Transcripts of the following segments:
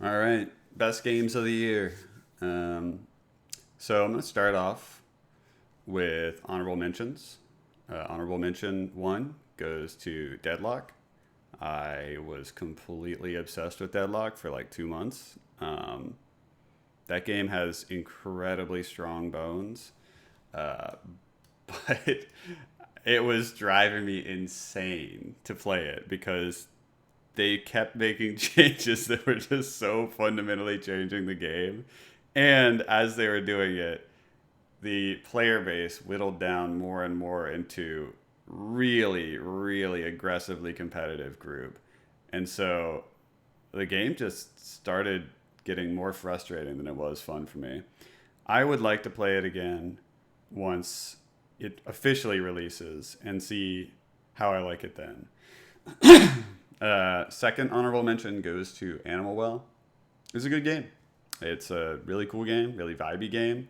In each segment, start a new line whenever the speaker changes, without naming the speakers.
All right, best games of the year. Um, so I'm going to start off with honorable mentions. Honorable mention one goes to Deadlock. I was completely obsessed with Deadlock for like 2 months. That game has incredibly strong bones, uh, but it was driving me insane to play it because they kept making changes that were just so fundamentally changing the game. And as they were doing it, the player base whittled down more and more into really, really aggressively competitive group. And so the game just started getting more frustrating than it was fun for me. I would like to play it again once it officially releases and see how I like it then. Second honorable mention goes to Animal Well. It's a good game. It's a really cool game, really vibey game.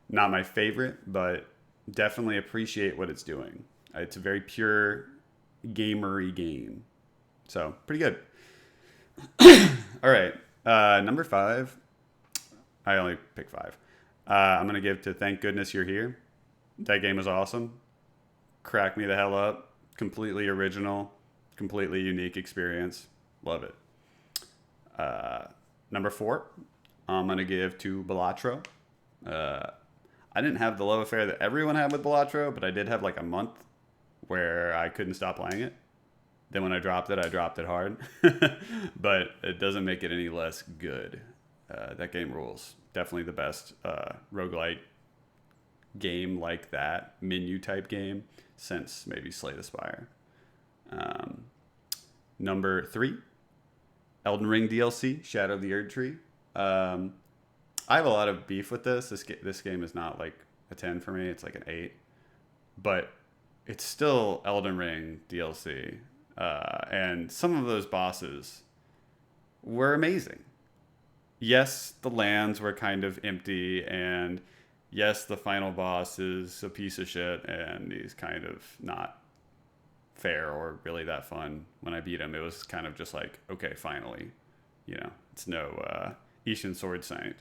Not my favorite, but definitely appreciate what it's doing. It's a very pure gamery game. So, pretty good. All right. Number five. I only picked five. I'm going to give to Thank Goodness You're Here. That game was awesome. Cracked me the hell up. Completely original, completely unique experience. Love it. Uh, Number four, I'm going to give to Balatro. Uh, I didn't have the love affair that everyone had with Balatro, but I did have like a month where I couldn't stop playing it. Then when I dropped it hard. But it doesn't make it any less good. That game rules. Definitely the best roguelite game like that, menu type game, since maybe Slay the Spire. Um, Number three, Elden Ring DLC, Shadow of the Erd Tree. Um, I have a lot of beef with this. This game is not like a 10 for me. It's like an 8. But it's still Elden Ring DLC. And some of those bosses were amazing. Yes, the lands were kind of empty, and yes, the final boss is a piece of shit, and he's kind of not fair or really that fun. When I beat him, it was kind of just like, okay, finally, it's no Ishin Sword Saint.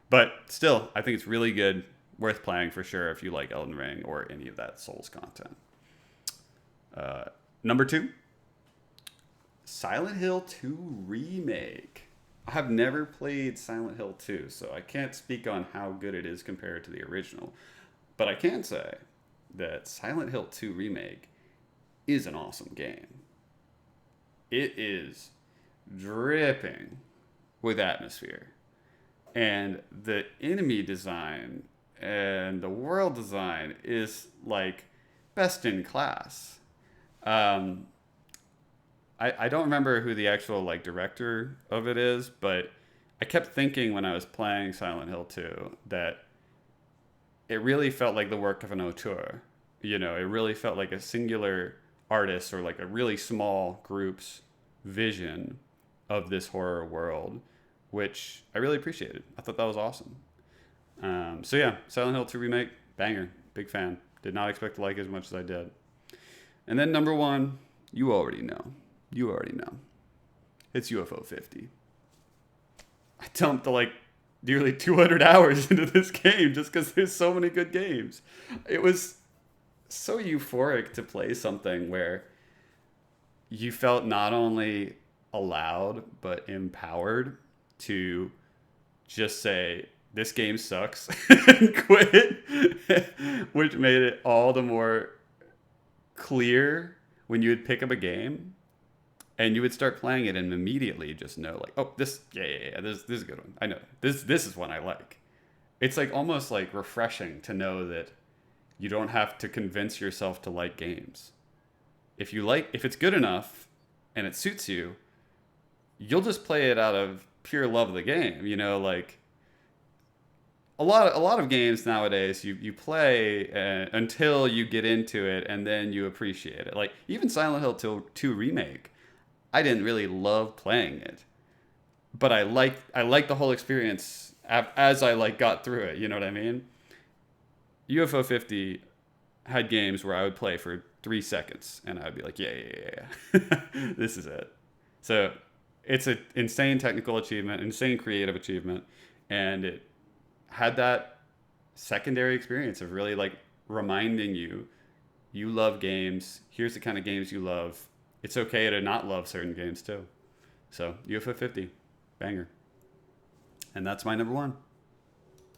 But still, I think it's really good, worth playing for sure if you like Elden Ring or any of that Souls content. Uh, Number two, Silent Hill 2 Remake. I have never played Silent Hill 2, so I can't speak on how good it is compared to the original. But I can say that Silent Hill 2 Remake is an awesome game. It is dripping with atmosphere. And the enemy design and the world design is like best in class. Um, I don't remember who the actual like director of it is, but I kept thinking when I was playing Silent Hill 2 that it really felt like the work of an auteur. It really felt like a singular artist or like a really small group's vision of this horror world, which I really appreciated. I thought that was awesome. So yeah, Silent Hill 2 remake, banger, big fan. Did not expect to like it as much as I did. And then number one, you already know. You already know. It's UFO 50. I dumped like nearly 200 hours into this game just because there's so many good games. It was so euphoric to play something where you felt not only allowed but empowered to just say this game sucks and quit, which made it all the more clear when you would pick up a game and you would start playing it and immediately just know like, oh, this is a good one. I know this is one I like. It's like almost like refreshing to know that you don't have to convince yourself to like games. If it's good enough and it suits you, you'll just play it out of pure love of the game. Like a lot of games nowadays you play until you get into it and then you appreciate it. Like even Silent Hill 2 remake, I didn't really love playing it, but I liked the whole experience as I like got through it. You know what I mean? UFO 50 had games where I would play for 3 seconds and I'd be like, yeah, this is it. So it's an insane technical achievement, insane creative achievement, and it had that secondary experience of really like reminding you you love games. Here's the kind of games you love. It's okay to not love certain games too. So UFO 50, banger, and that's my number one.